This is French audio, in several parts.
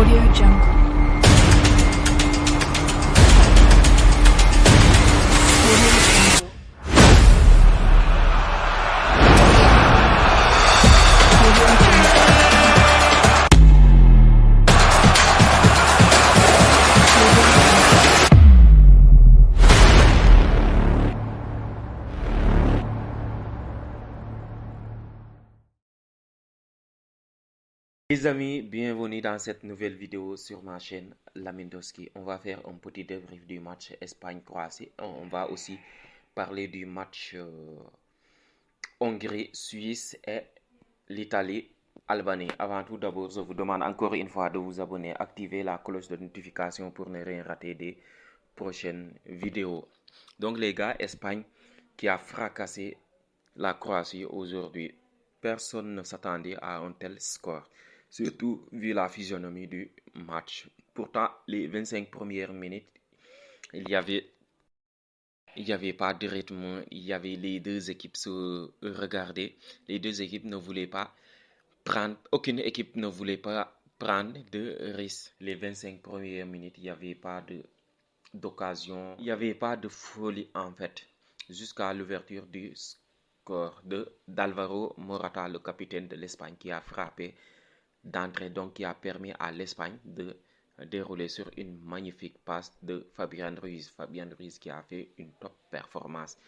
Audio Jungle. Audio Jungle. Audio Jungle. Les amis, bienvenue dans cette nouvelle vidéo sur ma chaîne Lamindowski. On va faire un petit débrief du match Espagne-Croatie. On va aussi parler du match Hongrie-Suisse et l'Italie-Albanie. Avant tout d'abord, je vous demande encore une fois de vous abonner, activer la cloche de notification pour ne rien rater des prochaines vidéos. Donc les gars, Espagne qui a fracassé la Croatie aujourd'hui. Personne ne s'attendait à un tel score, surtout vu la physionomie du match. Pourtant, les 25 premières minutes, il y avait pas de rythme, il y avait les deux équipes se regarder. Les deux équipes ne voulaient pas prendre, aucune équipe ne voulait pas prendre de risque. Les 25 premières minutes, il n'y avait pas d'occasion, il n'y avait pas de folie en fait, jusqu'à l'ouverture du score d'Alvaro Morata, le capitaine de l'Espagne, qui a frappé d'entrée, donc qui a permis à l'Espagne de dérouler sur une magnifique passe de Fabian Ruiz. Fabian Ruiz qui a fait une top performance.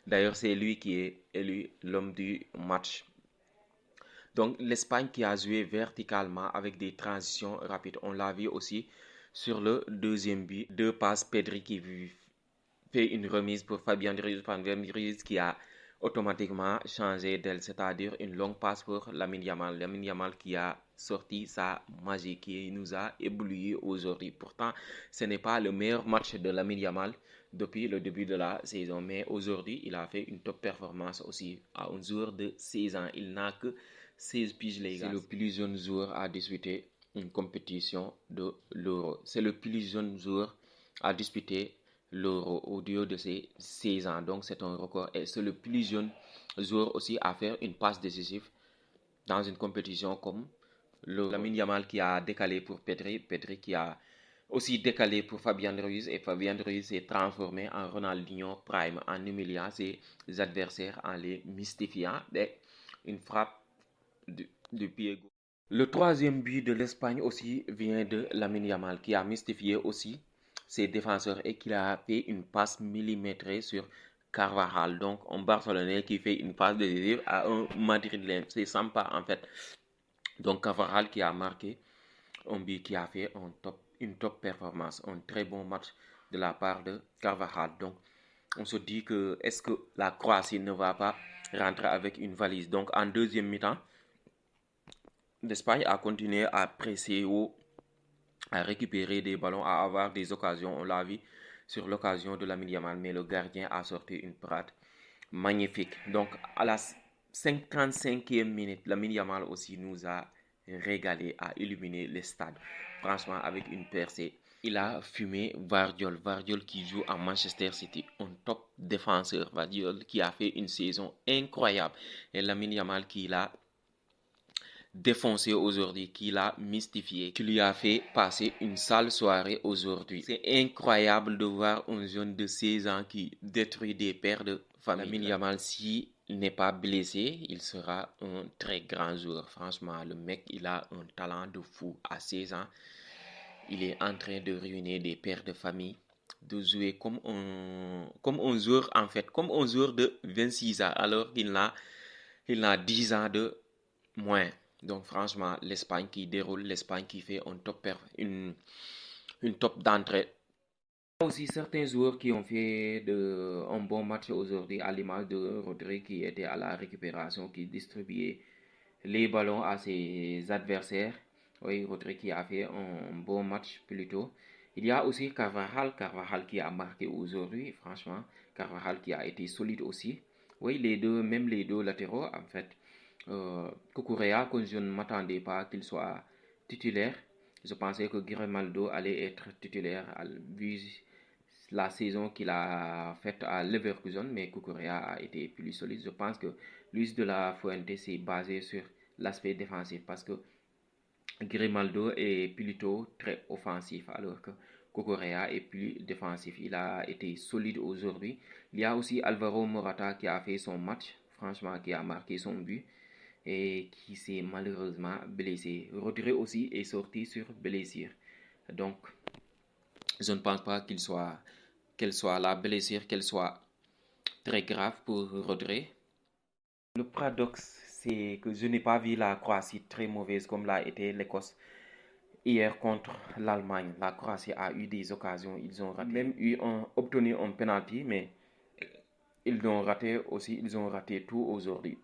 D'ailleurs, c'est lui qui est élu l'homme du match. Donc, l'Espagne qui a joué verticalement avec des transitions rapides. On l'a vu aussi sur le deuxième but. Deux passes, Pedri qui fait une remise pour Fabian Ruiz. Fabian Ruiz qui a automatiquement changé d'aile, c'est-à-dire une longue passe pour Lamine Yamal. Lamine Yamal qui a sorti sa magie, qui nous a ébloui aujourd'hui. Pourtant, ce n'est pas le meilleur match de Lamine Yamal depuis le début de la saison, mais aujourd'hui, il a fait une top performance aussi. À un joueur de 16 ans, il n'a que 16 piges, les gars. C'est le plus jeune joueur à disputer une compétition de l'Euro. C'est le plus jeune joueur à disputer l'Euro au duo de ses 16 ans. Donc c'est un record. Et c'est le plus jeune joueur aussi à faire une passe décisive dans une compétition comme l'Euro. Lamine Yamal qui a décalé pour Pedri. Pedri qui a aussi décalé pour Fabian Ruiz. Et Fabian Ruiz s'est transformé en Ronaldinho Prime, en humiliant ses adversaires, en les mystifiant. Et une frappe du pied gauche. Le troisième but de l'Espagne aussi vient de Lamine Yamal qui a mystifié aussi ses défenseurs et qui a fait une passe millimétrée sur Carvajal. Donc un Barcelonais qui fait une passe décisive à un Madrilène. C'est sympa en fait. Donc Carvajal qui a marqué un but, qui a fait une top performance. Un très bon match de la part de Carvajal. Donc on se dit que est-ce que la Croatie ne va pas rentrer avec une valise. Donc en deuxième mi-temps, l'Espagne a continué à presser haut, à récupérer des ballons, à avoir des occasions. On l'a vu sur l'occasion de Lamine Yamal, mais le gardien a sorti une parade magnifique. Donc à la 55e minute, Lamine Yamal aussi nous a régalé, à illuminer les stades. Franchement, avec une percée. Il a fumé Vardiol. Vardiol qui joue à Manchester City, un top défenseur. Vardiol qui a fait une saison incroyable. Et Lamine Yamal qui l'a défoncé aujourd'hui, qui l'a mystifié, qui lui a fait passer une sale soirée aujourd'hui. C'est incroyable de voir un jeune de 16 ans qui détruit des pères de famille. Lamine Yamal, s'il n'est pas blessé, il sera un très grand joueur. Franchement, le mec, il a un talent de fou. À 16 ans, il est en train de ruiner des pères de famille, de jouer comme un joueur, en fait, comme un joueur de 26 ans, alors qu'il a 10 ans de moins. Donc franchement, l'Espagne qui déroule, l'Espagne qui fait une top d'entrée. Il y a aussi certains joueurs qui ont fait un bon match aujourd'hui, à l'image de Rodri qui était à la récupération, qui distribuait les ballons à ses adversaires. Oui, Rodri qui a fait un bon match plutôt. Il y a aussi Carvajal qui a marqué aujourd'hui, franchement. Carvajal qui a été solide aussi. Oui, même les deux latéraux, en fait. Cucurella, que je ne m'attendais pas qu'il soit titulaire. Je pensais que Grimaldo allait être titulaire vu la saison qu'il a faite à Leverkusen, mais Cucurella a été plus solide. Je pense que Luis de la Fuente s'est basé sur l'aspect défensif parce que Grimaldo est plutôt très offensif alors que Cucurella est plus défensif. Il a été solide aujourd'hui. Il y a aussi Alvaro Morata qui a fait son match, franchement, qui a marqué son but et qui s'est malheureusement blessé. Rodri aussi est sorti sur blessure. Donc, je ne pense pas qu'elle soit la blessure, qu'elle soit très grave pour Rodri. Le paradoxe, c'est que je n'ai pas vu la Croatie très mauvaise comme l'a été l'Écosse hier contre l'Allemagne. La Croatie a eu des occasions, ils ont même obtenu un penalty, mais ils l'ont raté aussi, ils ont raté tout aujourd'hui.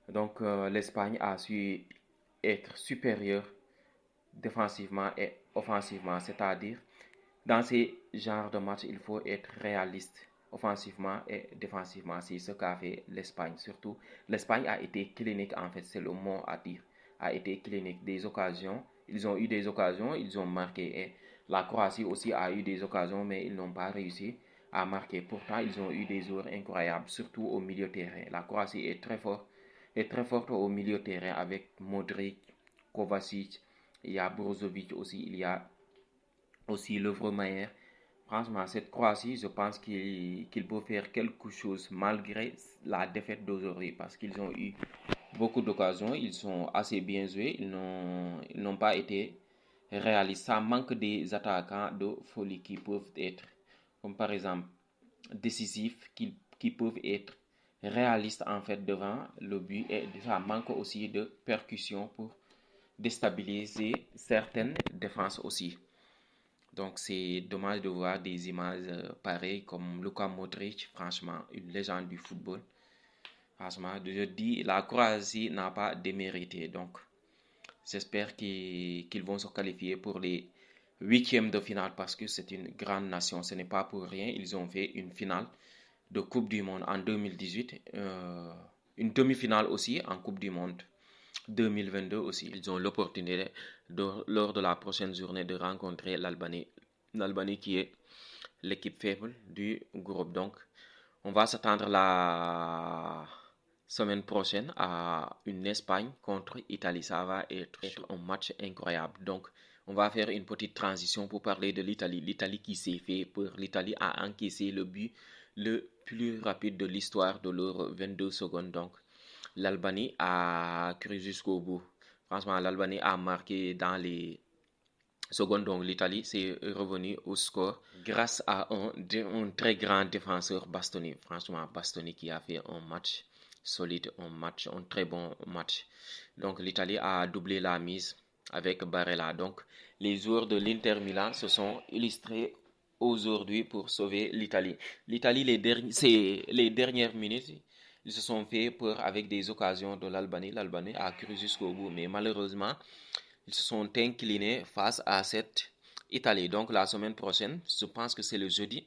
Donc l'Espagne a su être supérieure défensivement et offensivement, c'est-à-dire dans ces genres de matchs, il faut être réaliste offensivement et défensivement. C'est ce qu'a fait l'Espagne. Surtout, l'Espagne a été clinique, en fait, c'est le mot à dire. A été clinique. Des occasions, ils ont eu des occasions, ils ont marqué. Et la Croatie aussi a eu des occasions, mais ils n'ont pas réussi à marquer. Pourtant, ils ont eu des joueurs incroyables, surtout au milieu de terrain. La Croatie est très forte au milieu de terrain avec Modric, Kovacic, il y a Brozovic aussi, il y a aussi Lovre-Mayer. Franchement, cette Croatie, je pense qu'il peut faire quelque chose malgré la défaite d'aujourd'hui parce qu'ils ont eu beaucoup d'occasions, ils sont assez bien joués, ils n'ont pas été réalistes. Ça manque des attaquants de folie qui peuvent être, comme par exemple, décisifs, qui peuvent être réalistes en fait devant le but et ça manque aussi de percussion pour déstabiliser certaines défenses aussi. Donc c'est dommage de voir des images pareilles comme Luka Modric, franchement, une légende du football. Franchement, je dis, la Croatie n'a pas démérité. Donc j'espère qu'ils vont se qualifier pour les huitièmes de finale parce que c'est une grande nation. Ce n'est pas pour rien. Ils ont fait une finale de Coupe du Monde en 2018, une demi-finale aussi en Coupe du Monde 2022 aussi. Ils ont l'opportunité lors de la prochaine journée de rencontrer l'Albanie. L'Albanie qui est l'équipe faible du groupe. Donc, on va s'attendre la semaine prochaine à une Espagne contre Italie. Ça va être un match incroyable. Donc, on va faire une petite transition pour parler de l'Italie. L'Italie qui s'est fait peur. L'Italie a encaissé le but le plus rapide de l'histoire de l'Euro, 22 secondes. Donc, l'Albanie a cru jusqu'au bout. Franchement, l'Albanie a marqué dans les secondes. Donc, l'Italie s'est revenue au score grâce à un très grand défenseur, Bastoni. Franchement, Bastoni qui a fait un match solide, un très bon match. Donc, l'Italie a doublé la mise avec Barella. Donc, les joueurs de l'Inter Milan se sont illustrés aujourd'hui pour sauver l'Italie. L'Italie, les dernières minutes, ils se sont fait peur avec des occasions de l'Albanie. L'Albanie a cru jusqu'au bout, mais malheureusement, ils se sont inclinés face à cette Italie. Donc la semaine prochaine, je pense que c'est le jeudi,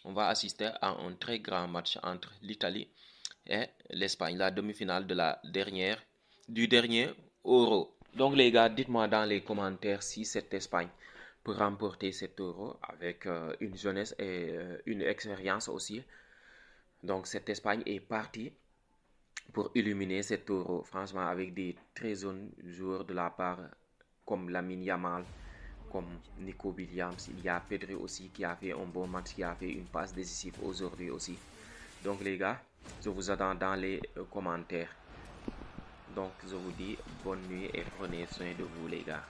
on va assister à un très grand match entre l'Italie et l'Espagne, la demi-finale du dernier Euro. Donc les gars, dites-moi dans les commentaires si cette Espagne peut remporter cet Euro avec une jeunesse et une expérience aussi. Donc cette Espagne est partie pour illuminer cet Euro, franchement, avec des très jeunes joueurs de la part comme Lamine Yamal, comme Nico Williams. Il y a Pedri aussi qui a fait un bon match, qui a fait une passe décisive aujourd'hui aussi. Donc les gars, je vous attends dans les commentaires. Donc je vous dis bonne nuit et prenez soin de vous les gars.